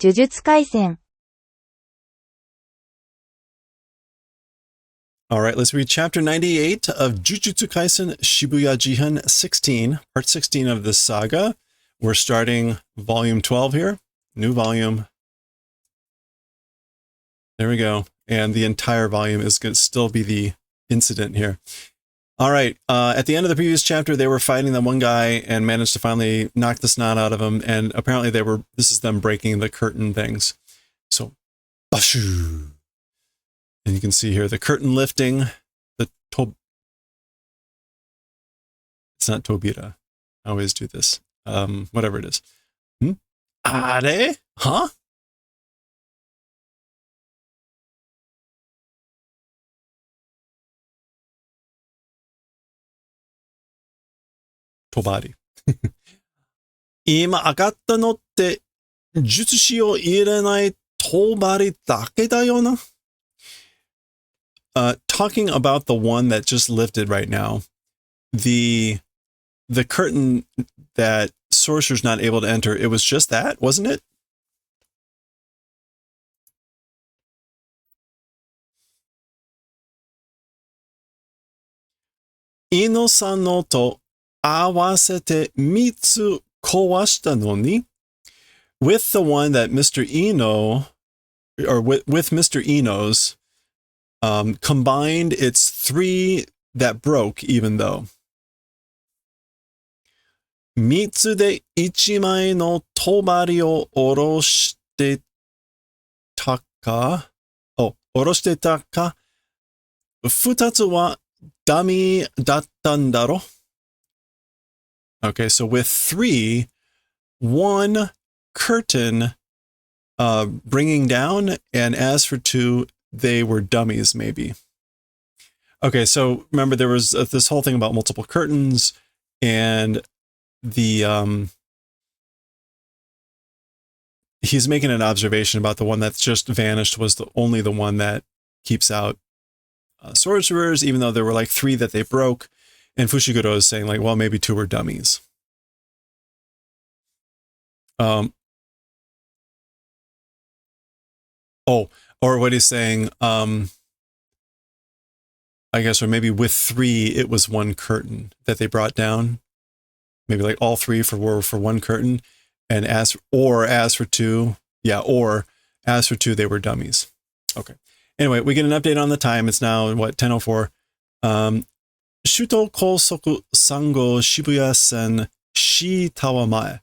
呪術廻戦 All right, let's read chapter 98 of Jujutsu Kaisen Shibuya Jihen 16, part 16 of this saga. We're starting volume 12 here, new volume. There we go. And the entire volume is going to still be the incident here. All right, at the end of the previous chapter, they were fighting that one guy and managed to finally knock the snot out of him. And apparently this is them breaking the curtain things. So, bashu. And you can see here the curtain lifting, it's not Tobira. I always do this. Whatever it is. Are? Huh? Tobari. 今上がったのって術師を入れないTobariだけだよな。Talking about the one that just lifted right now, the curtain that sorcerer's not able to enter, it was just that, wasn't it? Ino-san no to awasete mitsu kowashita no ni? With the one that Mr. Ino, or with Mr. Ino's, combined, it's 3 that broke, even though. Mitsu de ichimai no tobari o oroshite taka. Oh, oroshite taka. Futatsu wa dummy dattan daro. Okay, so with 3, 1 curtain bringing down, and as for 2, they were dummies, maybe. Okay, so remember there was this whole thing about multiple curtains, and the he's making an observation about the one that's just vanished was only the one that keeps out sorcerers, even though there were like 3 that they broke. And Fushiguro is saying like, well, maybe 2 were dummies. Or what he's saying, I guess, or maybe with 3, it was 1 curtain that they brought down. Maybe like all 3 were for 1 curtain. And as for 2, or as for 2, they were dummies. Okay. Anyway, we get an update on the time. It's now, 10:04. Shuto Kosoku Sango Shibuya Sen Shi Tawa Mae.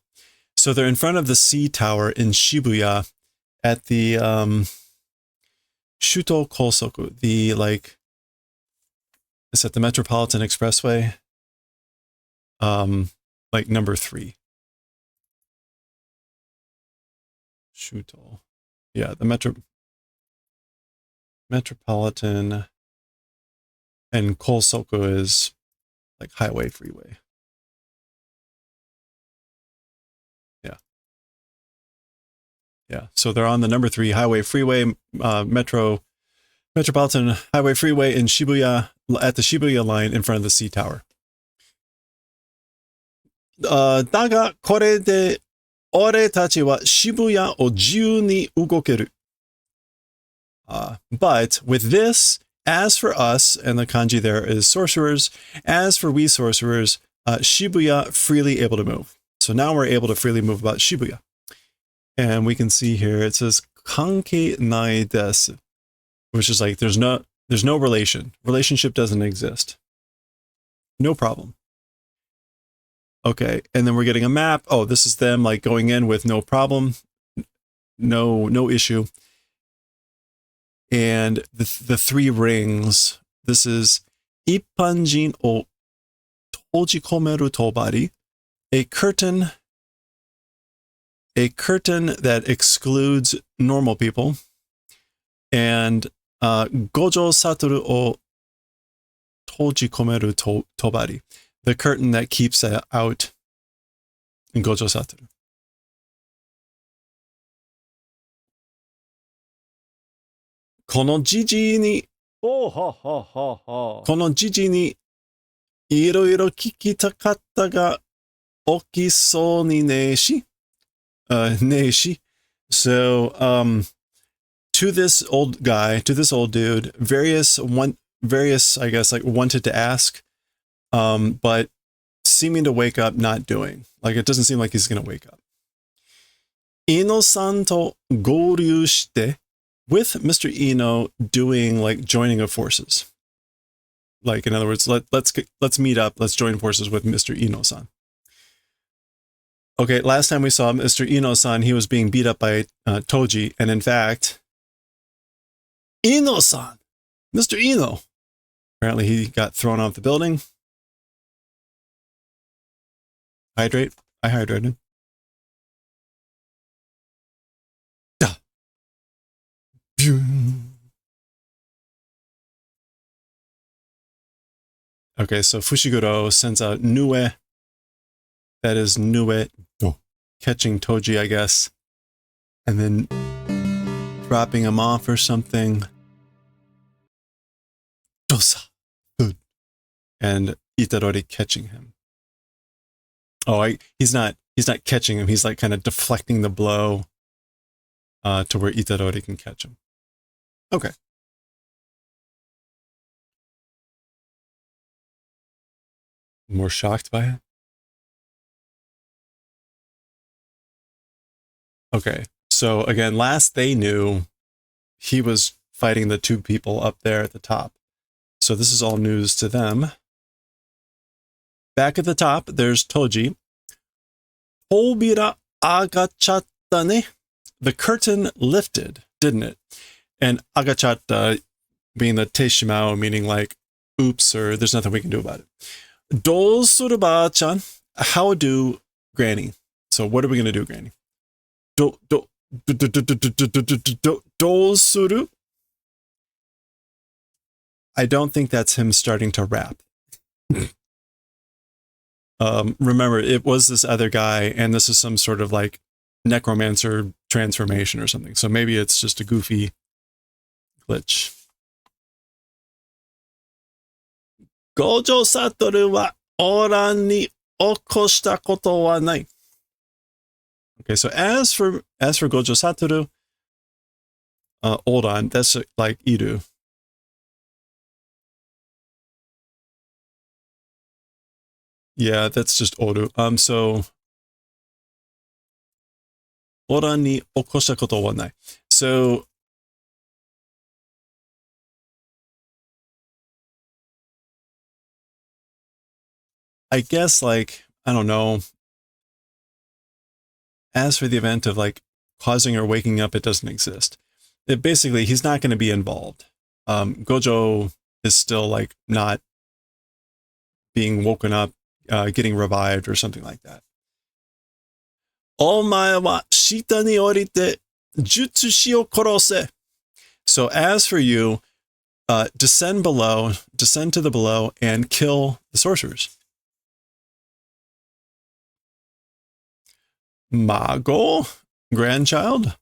So they're in front of the C Tower in Shibuya at the Shuto Kosoku, is that the Metropolitan Expressway? Like number 3. Shuto. Yeah, the Metropolitan, and Kosoku is like highway, freeway. Yeah, so they're on the number 3 highway, freeway, Metropolitan Highway Freeway in Shibuya, at the Shibuya line in front of the C Tower. Daga kore de ore tachi wa Shibuya o jiu ni ugokeru. But with this, as for us, and the kanji there is sorcerers, as for we sorcerers, Shibuya freely able to move. So now we're able to freely move about Shibuya. And we can see here, it says kankei nai desu, which is like there's no relation. Relationship doesn't exist. No problem. Okay, and then we're getting a map. Oh, this is them like going in with no problem, no issue. And the 3 rings. This is Ippanjin o tojikomeru tobari, a curtain that excludes normal people, and Gojo Satoru o tojikomeru tobari, the curtain that keeps out Gojo Satoru. Kono jiji ni iroiro kikitakatta ga okisou ni ne shi. So, to this old guy, to this old dude, various, I guess, like wanted to ask, but seeming to wake up, not doing. Like it doesn't seem like he's gonna wake up. Ino-san to goryu shite, with Mr. Ino doing like joining of forces. Like in other words, let's meet up, let's join forces with Mr. Ino-san. Okay, last time we saw Mr. Ino-san, he was being beat up by Toji, and in fact, Ino-san, Mr. Ino, apparently he got thrown off the building. Hydrate. I hydrated. Duh. Okay, so Fushiguro sends out Nue. That is Nue catching Toji, I guess. And then dropping him off or something. Dosa. And Itadori catching him. Oh, he's not catching him. He's like kind of deflecting the blow to where Itadori can catch him. Okay. More shocked by it? Okay. So again, last they knew, he was fighting the two people up there at the top. So this is all news to them. Back at the top, there's Toji. Obira agachatta ne. The curtain lifted, didn't it? And agachatta being the teishimao, meaning like, oops, or there's nothing we can do about it. Do suru ba-chan. How do Granny? So what are we going to do, Granny? Do suru? I don't think that's him starting to rap. Remember, it was this other guy, and this is some sort of like necromancer transformation or something. So maybe it's just a goofy glitch. Gojo Satoru wa oran ni okoshita koto wa nai. Okay, so as for Gojo Satoru, Oran, that's like Iru. Yeah, that's just Oru. So Oran ni okoshita koto wa nai. So I guess like, I don't know. As for the event of like causing or waking up, it doesn't exist. It basically, he's not going to be involved. Gojo is still like not being woken up, getting revived or something like that. Omae wa shita ni orite jutsushi o korose. So as for you, descend to the below and kill the sorcerers. Mago, grandchild.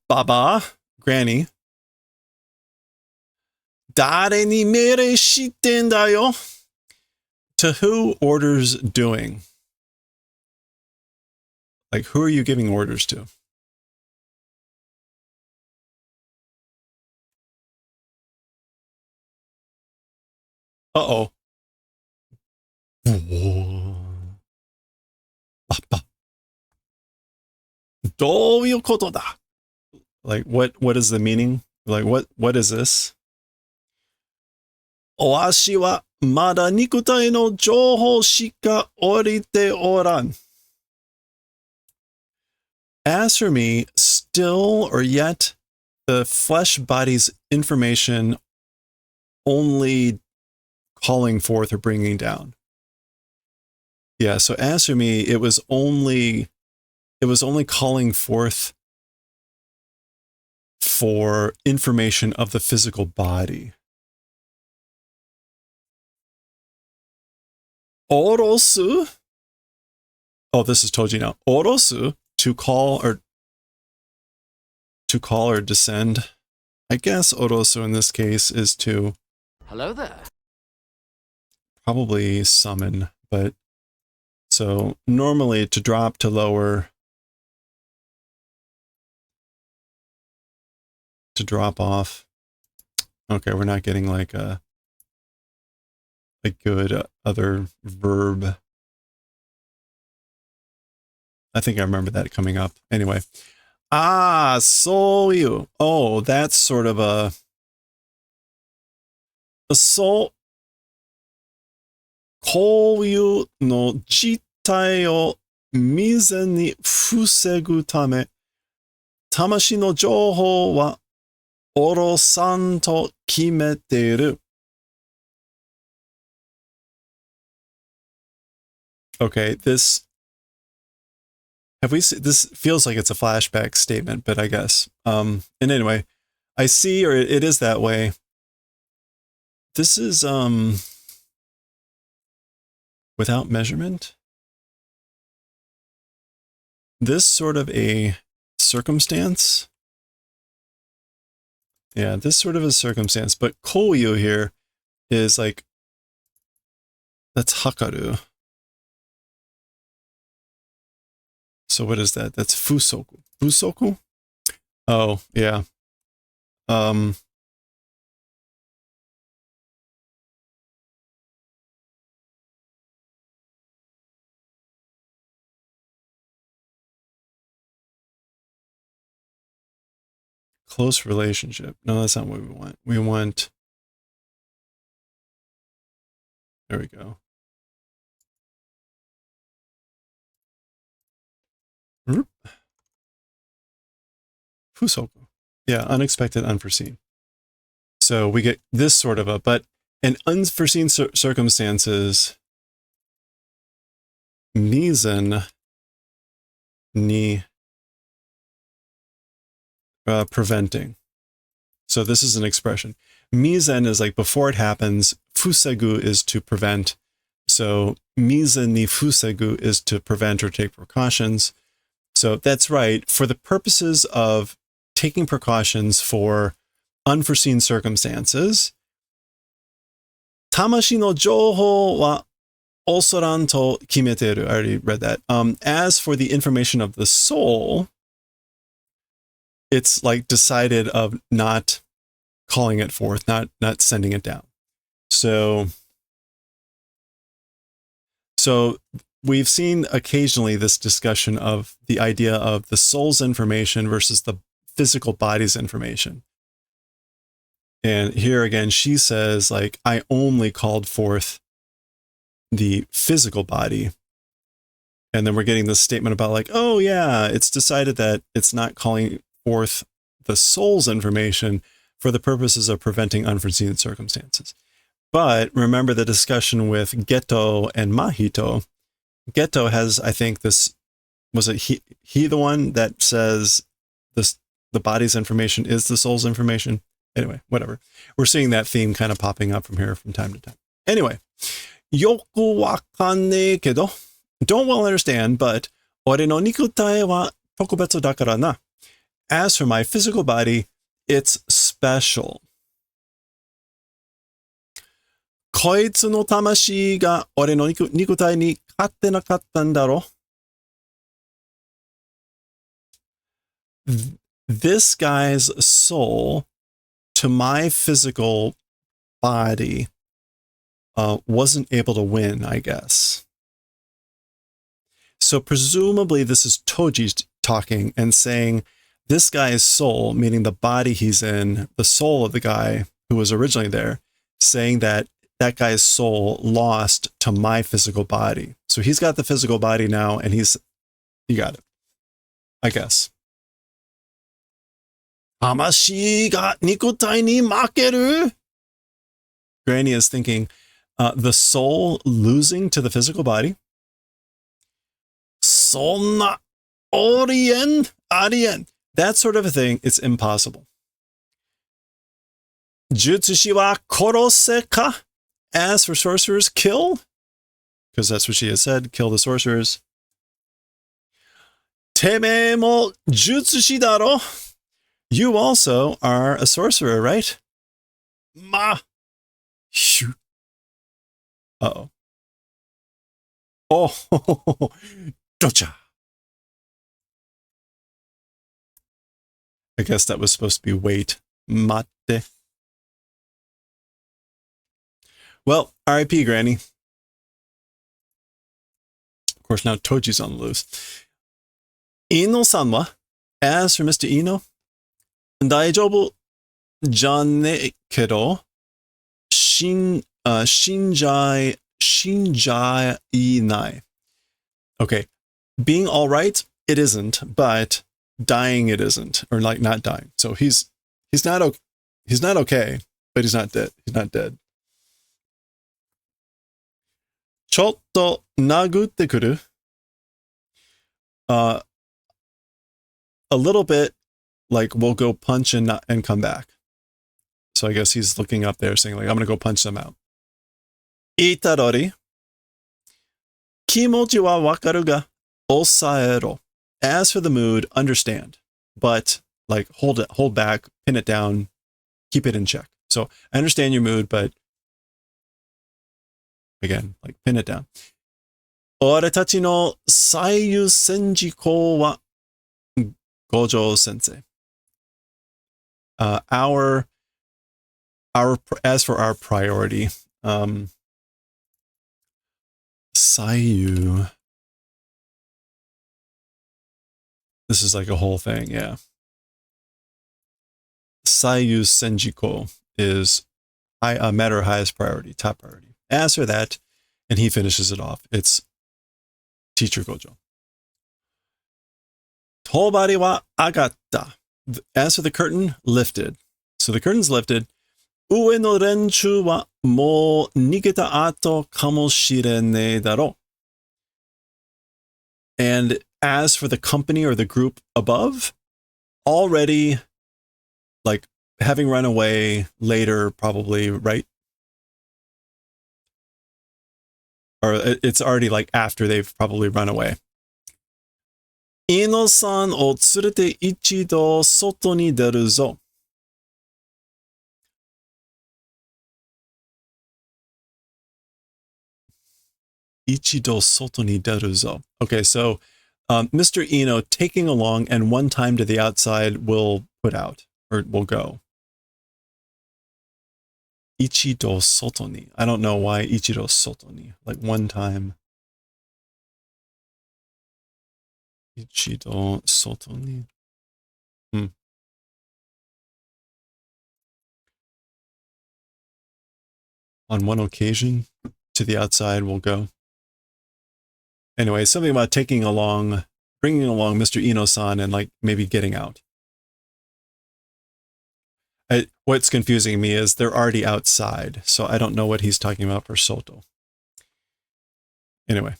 Baba, granny. Dare ni mere shitten da yo? To who orders doing? Like, who are you giving orders to? Uh-oh. Like, what is the meaning? Like, what is this? Oashi wa mada nikutai no jouhou shika orite oran. As for me, still or yet, the flesh body's information only calling forth or bringing down. Yeah, so as for me, it was only calling forth for information of the physical body. Orosu. Oh, this is Toji now. Orosu, to call or descend. I guess Orosu in this case is to... Hello there. Probably summon, but... So normally to drop, to lower... to drop off. Okay, we're not getting like a good other verb. I think I remember that coming up. Anyway. Ah, soyu. Oh, that's sort of a soul. こういうの自体を未然に防ぐため、魂の情報はおろさんと決めている。Okay, this feels like it's a flashback statement, but I guess. And anyway, I see, or it is that way. This is without measurement. This sort of a circumstance. Yeah, this sort of a circumstance, but koyu here is like, that's hakaru. So what is that? That's fusoku. Fusoku? Oh, yeah. Close relationship. No, that's not what we want. We want, there we go. Fusoku. Yeah, unexpected, unforeseen. So we get this sort of but in unforeseen circumstances, Mizan ni preventing. So this is an expression. Mizan is like before it happens. Fusegu is to prevent. So Mizan ni fusegu is to prevent or take precautions. So that's right. For the purposes of taking precautions for unforeseen circumstances, Tamashi no jouhou wa osoran to kimeteru. I already read that. As for the information of the soul, it's like decided of not calling it forth, not sending it down. So we've seen occasionally this discussion of the idea of the soul's information versus the physical body's information. And here again, she says, like, I only called forth the physical body. And then we're getting this statement about like, oh yeah, it's decided that it's not calling forth the soul's information for the purposes of preventing unforeseen circumstances. But remember the discussion with Geto and Mahito. Geto has, I think, this, was it he the one that says this, the body's information is the soul's information? Anyway, whatever. We're seeing that theme kind of popping up from here from time to time. Anyway, yoku wakanne kedo, don't well understand, but ore no nikutai wa tokubetsu dakara na. As for my physical body, it's special. Koitsu no tamashi ga ore no nikutai ni katte nakatta n daro. This guy's soul to my physical body wasn't able to win, I guess. So presumably this is Toji talking and saying this guy's soul, meaning the body he's in, the soul of the guy who was originally there, saying that that guy's soul lost to my physical body. So he's got the physical body now and you got it, I guess. Tamashi ga nikutai ni makeru? Granny is thinking, the soul losing to the physical body? Sonna orien arien. That sort of a thing, it's impossible. Jutsushi wa korose ka? As for sorcerers, kill? Because that's what she has said, kill the sorcerers. Teme mo jutsushi daro? You also are a sorcerer, right? Ma. Shoot. Uh-oh. Oh, docha. I guess that was supposed to be wait. Matte. Well, R.I.P. Granny. Of course, now Toji's on the loose. Ino-san wa, as for Mr. Ino, daijoubu janne kedo, shinjai nai. Okay, being all right, it isn't, but dying, it isn't, or like not dying. So he's not okay. He's not okay, but he's not dead. He's not dead. Chotto nagutte kuru. A little bit, like we'll go punch and come back. So I guess he's looking up there saying like, I'm going to go punch them out. Itadori. Kimochi wa wakaru ga osaero. As for the mood, understand. But like hold back, pin it down, keep it in check. So I understand your mood, but again, like pin it down. Oretachi no saiyu senjikou wa Gojo Sensei. Our as for our priority, Saiyu. This is like a whole thing, yeah. Saiyu Senjiko is a matter of highest priority, top priority. As for that, and he finishes it off, it's Teacher Gojo. Tobari wa agatta. As for the curtain, lifted. So the curtain's lifted. Ue no renchu wa mo nigeta ato kamoshirene daro. And as for the company or the group above, already like having run away later, probably, right? Or it's already like after they've probably run away. Ino-san o tsurete ichido soto ni deru zo. Ichido soto ni deru zo. Okay, so Mr. Ino taking along and one time to the outside will put out, or will go. Ichido soto ni. I don't know why ichido soto ni. Like one time. Ichido soto ni. On one occasion, to the outside will go. Anyway, something about taking along, bringing along Mr. Ino-san and like maybe getting out. What's confusing me is they're already outside, so I don't know what he's talking about for Soto. Anyway.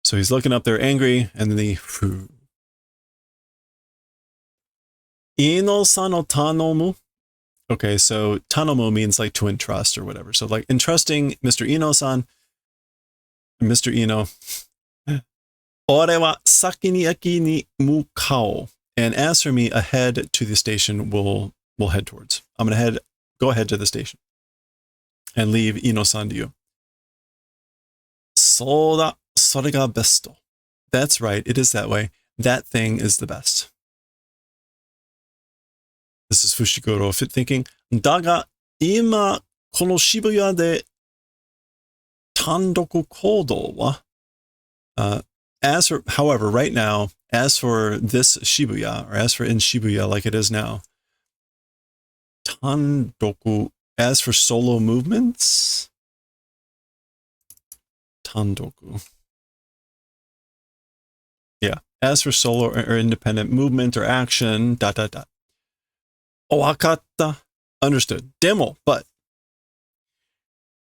So he's looking up there angry, and then he... Ino-san no tanomu. Okay, so tanomu means like to entrust or whatever. So like entrusting Mr. Ino-san, Mr. Ino. Ore wa saki ni eki ni mukao. And as for me, ahead to the station we'll head towards. I'm going to go ahead to the station and leave Ino-san to you. Soda, sore ga besto. That's right, it is that way. That thing is the best. This is Fushiguro thinking, Daga ima kono Shibuya de tandoku kodo wa. However, right now, as for this Shibuya, or as for in Shibuya like it is now, tandoku, as for solo movements, tandoku. Yeah, as for solo or independent movement or action, ... Owakatta. Understood. Demo, but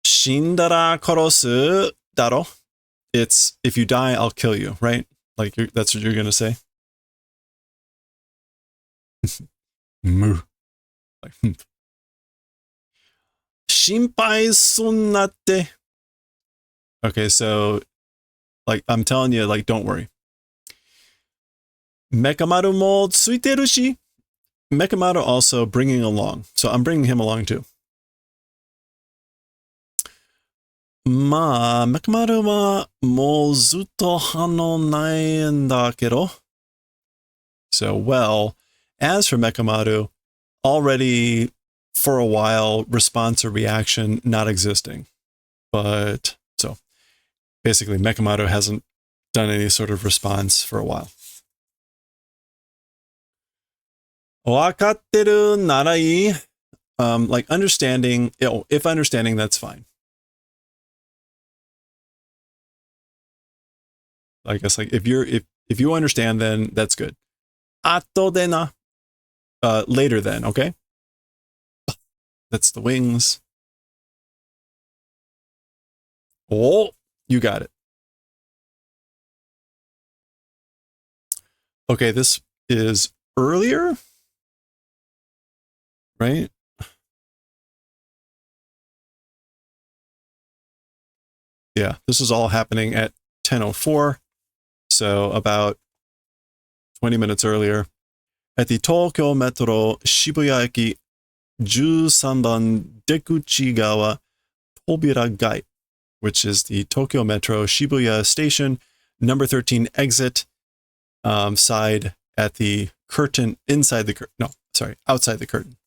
shindara korosu daro. It's if you die, I'll kill you, right? Like that's what you're gonna say. Moo. Like, Shinpai sunnatte. Okay, so like I'm telling you, like don't worry. Mekamaru mo tsuiteru shi. Mekamaru also bringing along. So I'm bringing him along too. Mekamaru wa mou zutto hano nai en da kedo. So, well, as for Mekamaru, already for a while, response or reaction not existing. But so basically, Mekamaru hasn't done any sort of response for a while. わかってるならいい. Like understanding, if understanding, that's fine. I guess like if you understand, then that's good. 後でな. Later then, okay? That's the wings. Oh, you got it. Okay, this is earlier, right? Yeah, this is all happening at 10:04, so about 20 minutes earlier. At the Tokyo Metro Shibuya Eki 13番出口側 Tobira Gai, which is the Tokyo Metro Shibuya Station, number 13 exit side at the curtain, outside the curtain.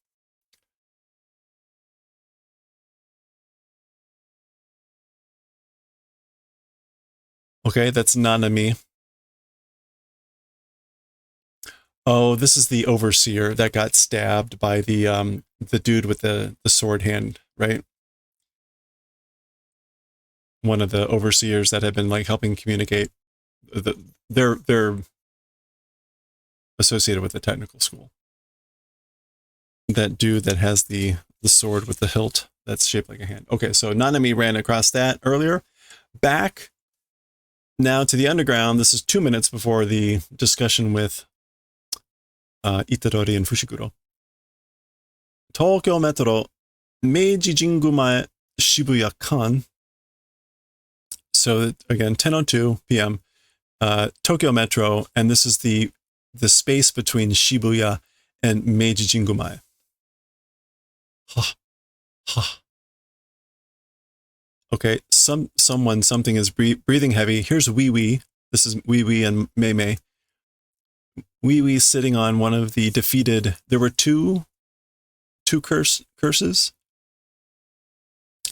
Okay, that's Nanami. Oh, this is the overseer that got stabbed by the dude with the sword hand, right? One of the overseers that had been like helping communicate. They're associated with the technical school. That dude that has the sword with the hilt that's shaped like a hand. Okay, so Nanami ran across that earlier. Back now to the underground. This is 2 minutes before the discussion with Itadori and Fushiguro. Tokyo Metro Meiji Jingu Mae Shibuya Kan. So again, 10:02 p.m. Tokyo Metro, and this is the space between Shibuya and Meiji Jingu Mae. Okay, something is breathing heavy. Here's Wee Wee. This is Wee Wee and Mei Mei. Wee Wee sitting on one of the defeated. There were two curses.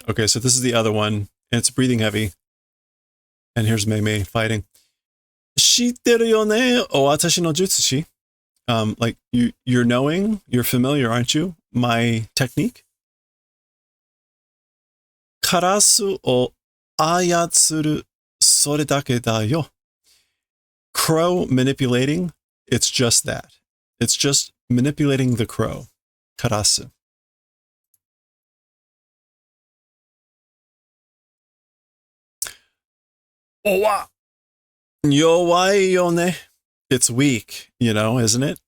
Okay, so this is the other one, and it's breathing heavy. And here's Mei Mei fighting. 知ってるよね? Oh, 私の術師. Like you're knowing, you're familiar, aren't you? My technique. カラスを操るそれだけだよ. Crow manipulating. It's just that. It's just manipulating the crow. Karasu. Owa. Yowai yone. It's weak, isn't it?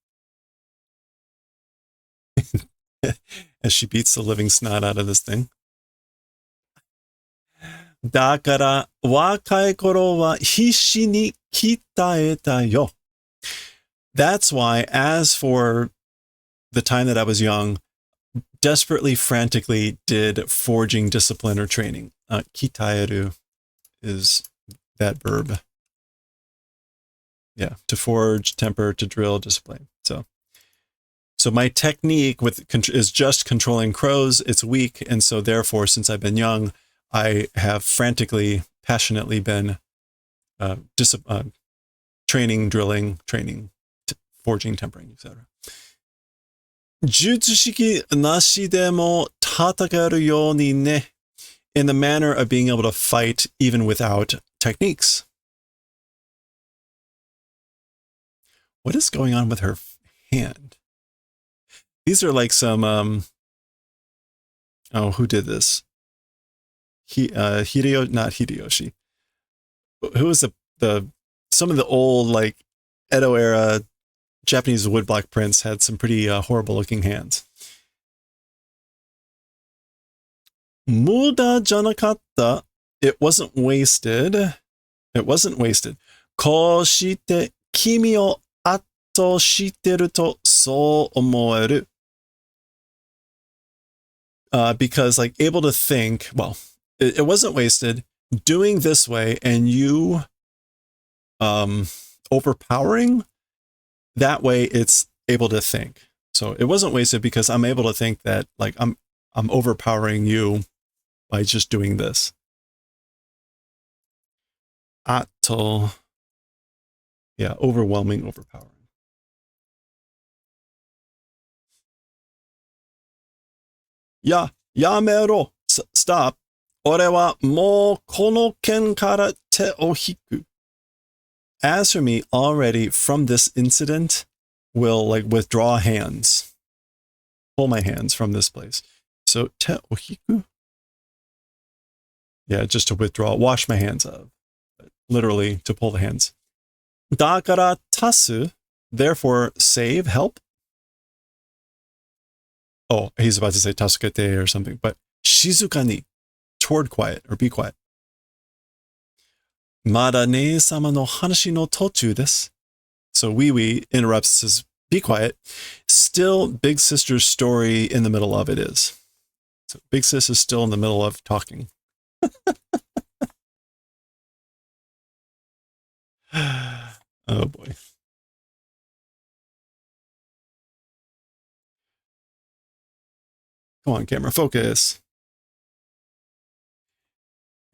As she beats the living snot out of this thing. だから若い頃は必死に鍛えたよ. That's why, as for the time that I was young, desperately, frantically did forging discipline or training. Kitaeru is that verb. Yeah, to forge, temper, to drill, discipline. So my technique is just controlling crows. It's weak, and so therefore, since I've been young, I have frantically, passionately been training, drilling, forging, tempering, etc. 術式なしでも戦えるようにね. In the manner of being able to fight even without techniques. What is going on with her hand? These are like some, who did this? Not Hideyoshi. Who was some of the old, like, Edo era Japanese woodblock prints had some pretty horrible looking hands. Muda janakatta. It wasn't wasted. It wasn't wasted. Ko shite kimi o atto shiteru to so omoeru. Because, like, able to think, well, it wasn't wasted. Doing this way and you overpowering that way it's able to think. So it wasn't wasted because I'm able to think that like I'm overpowering you by just doing this. Ato, yeah, overwhelming, overpowering. Yeah, yamero, stop. 俺はもうこの件から手を引く. As for me, already from this incident, will like withdraw hands, pull my hands from this place. So te ohiku, yeah, just to withdraw, wash my hands of, literally to pull the hands. Dakara tasu, therefore save, help. Oh, he's about to say tasukete or something, but shizuka ni, toward quiet or be quiet. Mada ne-sama no hanashi no tochu desu. So Wee interrupts, says, be quiet. Still, Big Sister's story in the middle of it is. So Big Sis is still in the middle of talking. Oh boy. Come on, camera, focus.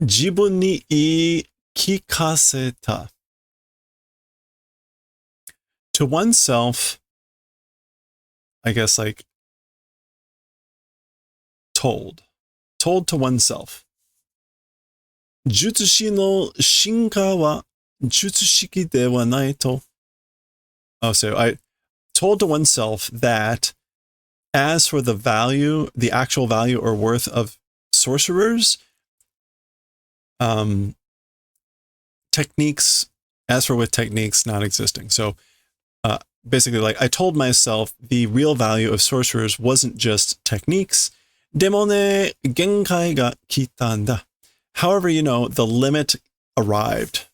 自分に言い聞かせた. To oneself, I guess like told to oneself. 術師の進化は術式ではないと. Oh, so I told to oneself that as for the value, the actual value or worth of sorcerers, techniques, as for with techniques not existing. So basically, like I told myself the real value of sorcerers wasn't just techniques. でもね、限界が来たんだ. However, you know, the limit arrived.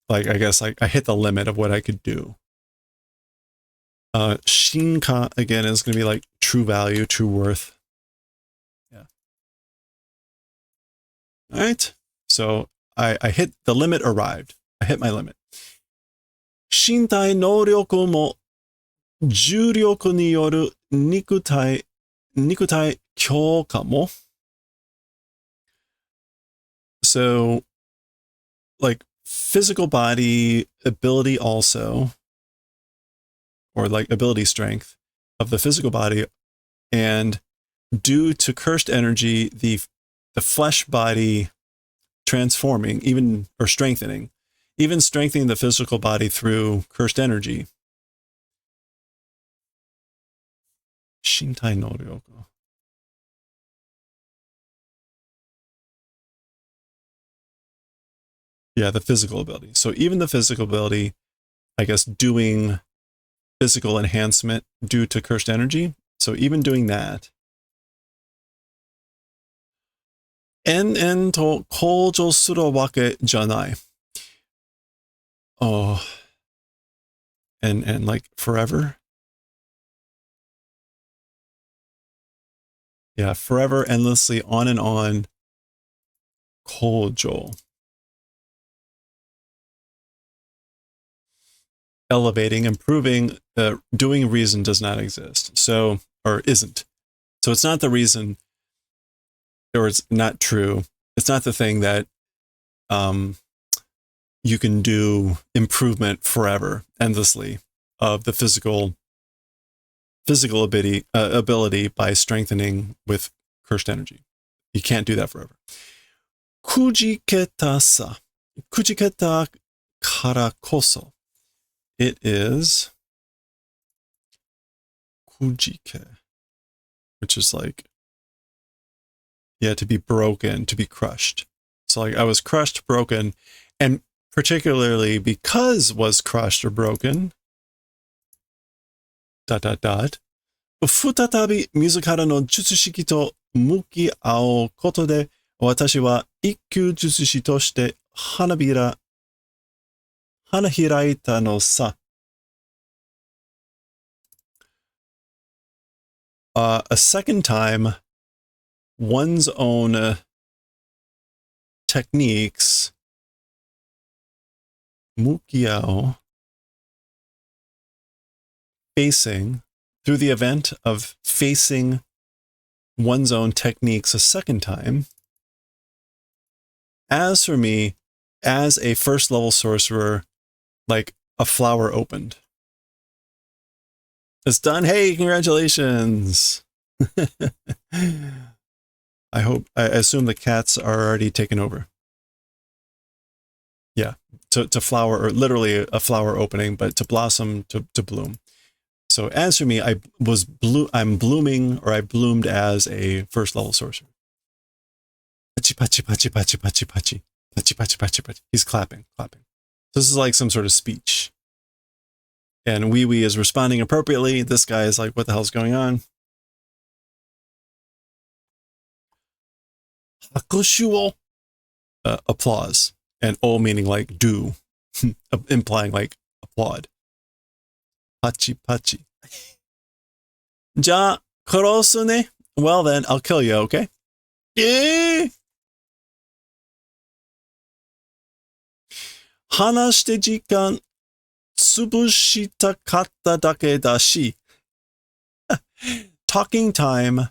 Like, I guess like I hit the limit of what I could do. Shinka, again, is going to be like true value, true worth. Yeah. All right. So I hit the limit arrived. I hit my limit. 身体能力も重力による肉体強化も. So, like physical body ability also, or like ability strength of the physical body, and due to cursed energy, the flesh body transforming, even or strengthening, even strengthening the physical body through cursed energy. Shintai no ryoku. Yeah, the physical ability. So even the physical ability, I guess, doing physical enhancement due to cursed energy. So even doing that. En to kojo suru wake janai. Oh. And like forever. Yeah, forever, endlessly, on and on. Kojo. Elevating, improving, doing reason does not exist. So, or isn't. So it's not the reason, or it's not true. It's not the thing that you can do improvement forever, endlessly, of the physical ability by strengthening with cursed energy. You can't do that forever. Kujiketa sa. Kujiketa kara koso. It is kujike, which is like, yeah, to be broken, to be crushed. So like I was crushed, broken, and particularly because was crushed or broken, ... 再び自らの術式と向き合うことで、私は一級術師として花開いたのさ。A second time, one's own techniques Mukiao, facing, through the event of facing one's own techniques a second time. As for me, as a first level sorcerer, like a flower opened. It's done. Hey, congratulations. I assume the cats are already taken over. Yeah, to flower, or literally a flower opening, but to blossom, to bloom. So as for me, I'm blooming, or I bloomed as a first level sorcerer. Pachi, pachi, pachi, pachi, pachi, pachi. Pachi, pachi, pachi, pachi. He's clapping. This is like some sort of speech. And Wee Wee is responding appropriately. This guy is like, what the hell's going on? Hakushu, applause. And o meaning like do, implying like applaud. Pachi, pachi. Ja, korosu ne? Well then, I'll kill you, okay? Eh? Hanashite jikan tsubushita katta dake dashi. Talking time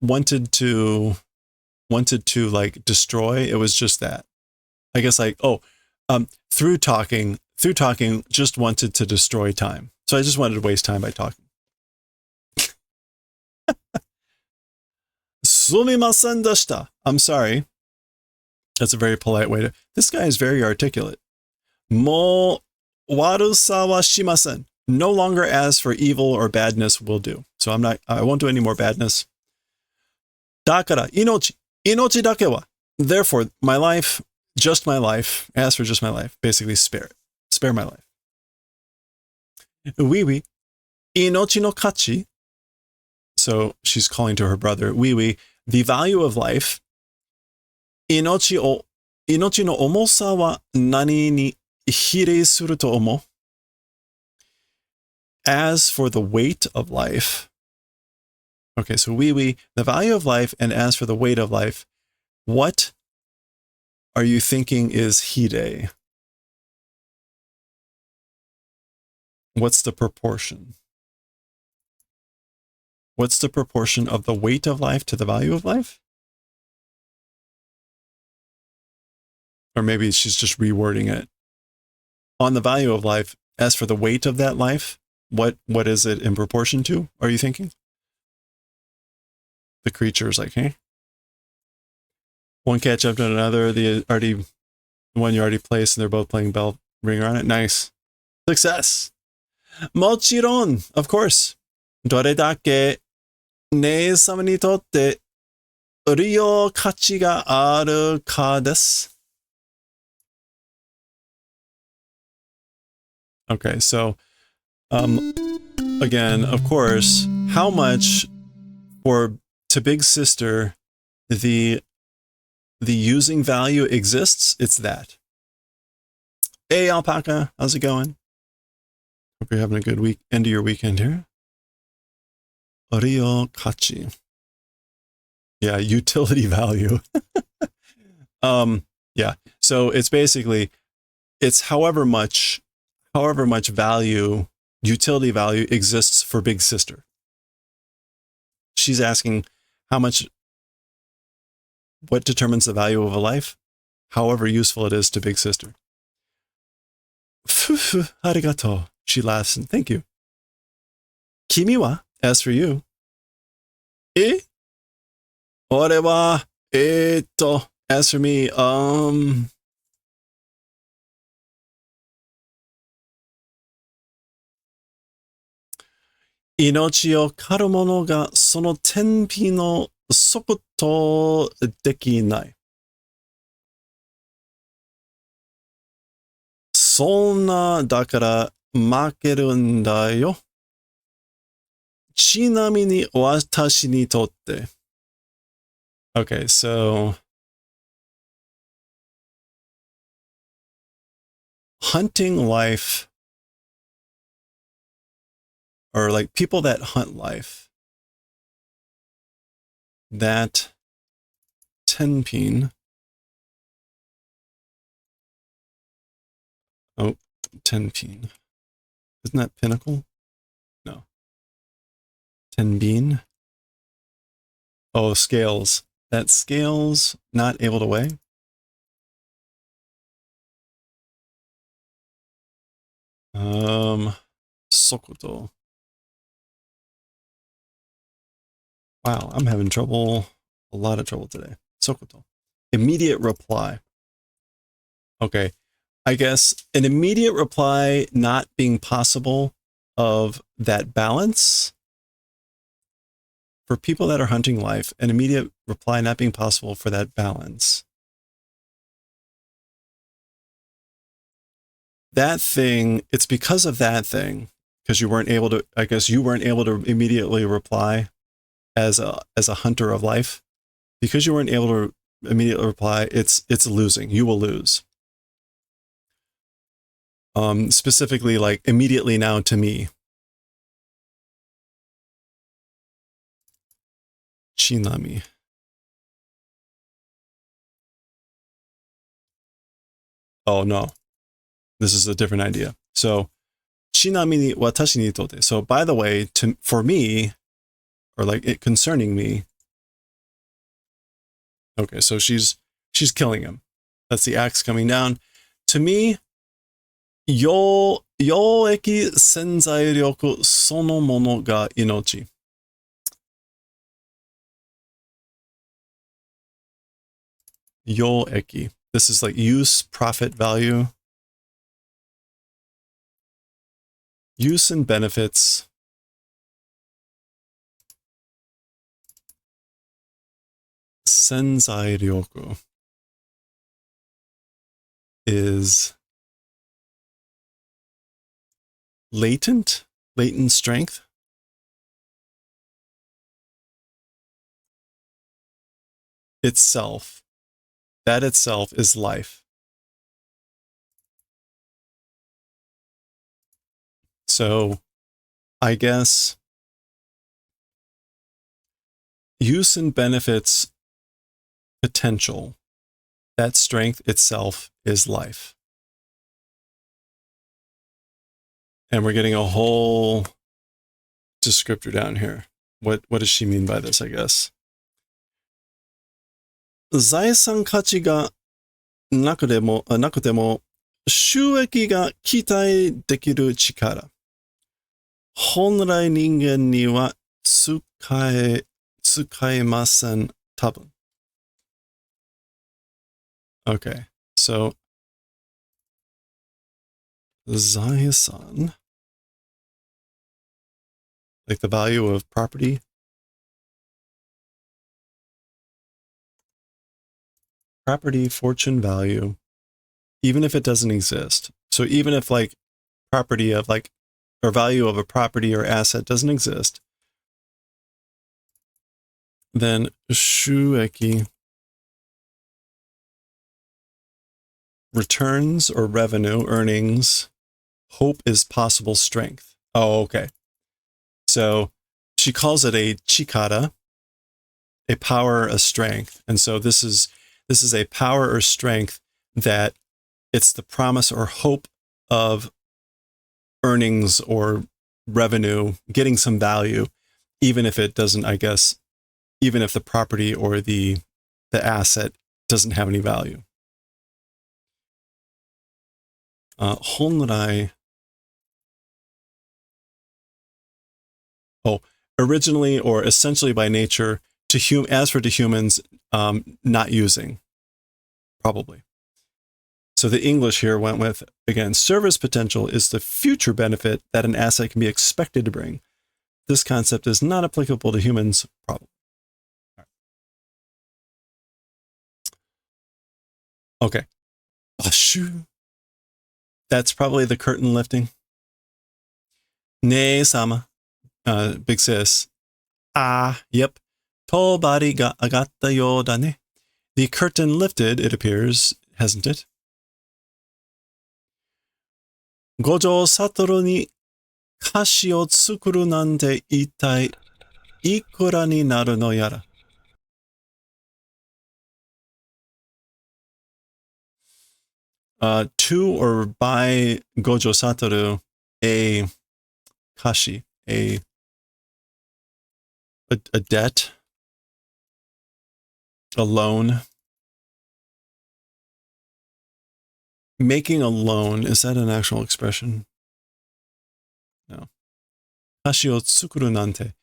wanted to like destroy. It was just that. I guess like, through talking just wanted to destroy time. So I just wanted to waste time by talking. Sumimasen deshita. I'm sorry. That's a very polite way to. This guy is very articulate. Mo warusa wa shimasen. No longer as for evil or badness will do. So I won't do any more badness. Dakara, inochi dake wa. Therefore, my life, just my life, as for just my life, basically spare my life. Wee wee, inochi no kachi. So she's calling to her brother, Wee wee, the value of life. Inochi no omosa wa nani ni hirei suru to omo. As for the weight of life. Okay, so Wee wee, the value of life, and as for the weight of life, what are you thinking is hirei? What's the proportion? What's the proportion of the weight of life to the value of life? Or maybe she's just rewording it. On the value of life, as for the weight of that life, what is it in proportion to, are you thinking? The creature is like, hey? One cat jumped on another, the one you already placed, and they're both playing bell ringer on it. Nice. Success! Mochiron, of course. Doredake ne sama ni totte ryo kachi ga aru ka desu. Okay, so again, of course, how much to Big Sister the using value exists? It's that. Hey, Alpaca, how's it going? Hope you're having a good end of your weekend here. Ryo kachi. Yeah, utility value. Yeah. So it's basically, it's however much value, utility value exists for Big Sister. She's asking what determines the value of a life? However useful it is to Big Sister. Arigato. She laughs and thank you. Kimi wa? As for you. Ore wa, as for me, inochi o karu mono ga sono tenpi no soku to dekinai. Sonna dakara makeru n da yo. Chinami ni watashi ni totte. Okay, so hunting life, or like people that hunt life, that tenpin Tenpin. Isn't that pinnacle? No. Tenbin. Oh, scales. That scales not able to weigh? Sokoto. Wow, I'm having trouble. A lot of trouble today. Sokoto. Immediate reply. Okay. I guess an immediate reply not being possible of that balance. For people that are hunting life, an immediate reply not being possible for that balance. That thing, it's because of that thing, because you weren't able to, I guess you weren't able to immediately reply as a hunter of life. Because you weren't able to immediately reply, it's losing. You will lose. Specifically, like immediately now to me. Chinami. Oh no, this is a different idea. So, chinami ni watashi ni tote. So, by the way, for me, or like it concerning me. Okay, so she's killing him. That's the axe coming down. To me, yoeki senzai ryoku sono mono ga inochi. Yoeki. This is like use, profit, value. Use and benefits. Senzai ryoku is latent strength. Itself. That itself is life. So, I guess use and benefits potential. That strength itself is life. And we're getting a whole descriptor down here. What does she mean by this, I guess? 財産価値がなくても収益が期待できる力。本来人間には使えません。多分。Okay, so 財産, like the value of property. Property, fortune, value, even if it doesn't exist. So even if like property of like, or value of a property or asset doesn't exist, then 収益 returns or revenue, earnings, hope is possible strength. Oh, okay. So she calls it a chikara, a power, a strength. And so this is a power or strength that it's the promise or hope of earnings or revenue, getting some value, even if it doesn't, I guess, even if the property or the asset doesn't have any value. Honrai. Oh, originally or essentially by nature, as for to humans, not using, probably. So the English here went with, again, service potential is the future benefit that an asset can be expected to bring. This concept is not applicable to humans, probably. Okay. Bashu. That's probably the curtain lifting. Ne-sama. Big sis. Yep. Tobari ga agatta yo da ne. The curtain lifted, it appears, hasn't it? Gojo Satoru ni kashi o tsukuru nante itai ikura ni naru no yara. To or by Gojo Satoru a kashi, a debt, a loan. Making a loan, is that an actual expression? No. Kashi o tsukuru nante.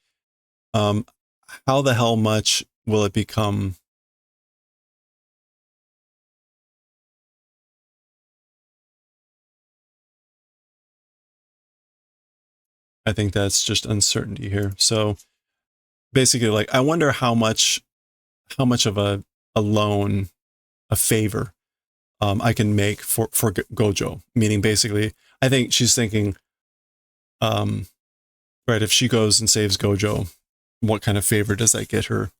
How the hell much will it become? I think that's just uncertainty here. So basically, like, I wonder how much of a loan, a favor, I can make for Gojo. Meaning, basically, I think she's thinking, right, if she goes and saves Gojo, what kind of favor does that get her?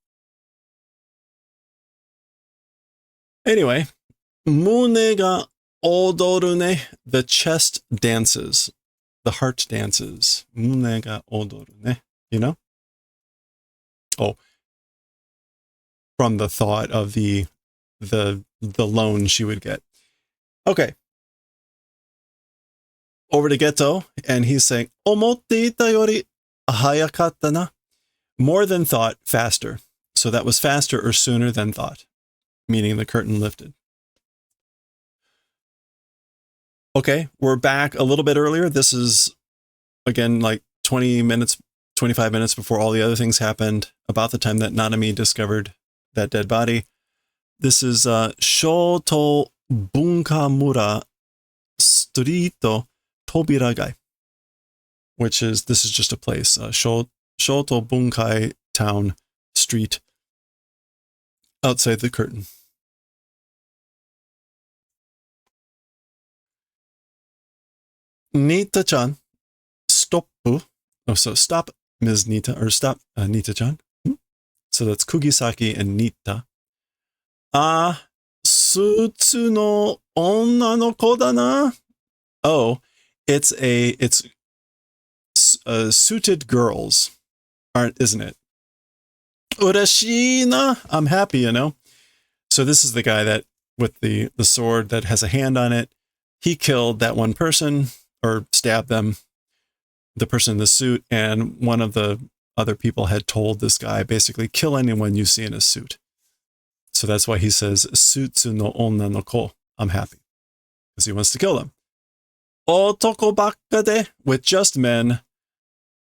Anyway, Mune ga odoru ne. The chest dances. The heart dances. Mune ga odoru ne. You know? Oh, from the thought of the loan she would get. Okay. Over to Geto, and he's saying, Omotte ita yori hayakatta na. More than thought, faster. So that was faster or sooner than thought, meaning the curtain lifted. Okay, we're back a little bit earlier. This is, again, like 20 minutes, 25 minutes before all the other things happened, about the time that Nanami discovered that dead body. This is Shoto Bunkamura Street Tobiragai, which is, this is just a place, Shoto Bunkai Town Street, outside the curtain. Nita-chan, stop. Oh, so stop, Ms. Nita, or stop, Nita-chan. So that's Kugisaki and Nita. Sutsu no onna no ko da na. Oh, it's suited girls, isn't it? Urashii na. I'm happy, you know. So this is the guy that, with the sword that has a hand on it, he killed that one person, or stabbed them, the person in the suit, and one of the other people had told this guy, basically, kill anyone you see in a suit. So that's why he says, Sutsu no onna no ko. I'm happy. Because he wants to kill them. Otoko bakka de, with just men.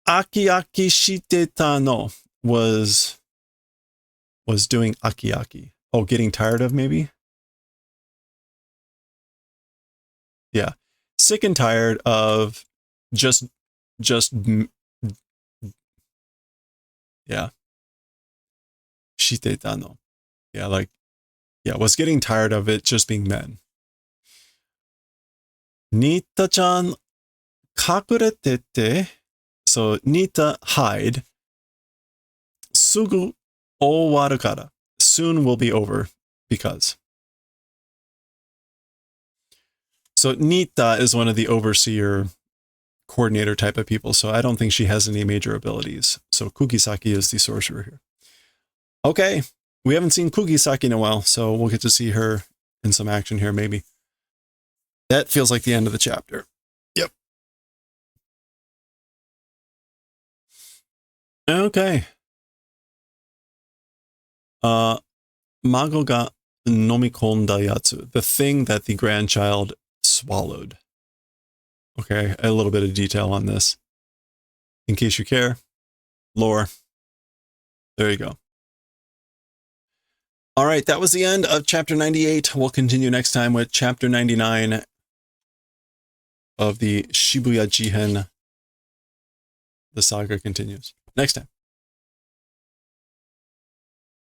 Aki aki shiteta no, was doing aki aki. Oh, getting tired of, maybe? Yeah. Sick and tired of just yeah. Shiteta no. Yeah, like, yeah, was getting tired of it just being men. Nita-chan kakuretete. So Nita, hide. Sugu owaru kara. Soon will be over, because. So Nita is one of the overseer coordinator type of people, so I don't think she has any major abilities. So Kugisaki is the sorcerer here. Okay, we haven't seen Kugisaki in a while, so we'll get to see her in some action here, maybe. That feels like the end of the chapter. Yep. Okay. Mago ga nomikonda yatsu. The thing that the grandchild swallowed. Okay, a little bit of detail on this. In case you care. Lore. There you go. All right, that was the end of chapter 98. We'll continue next time with chapter 99 of the Shibuya Jihen. The saga continues next time.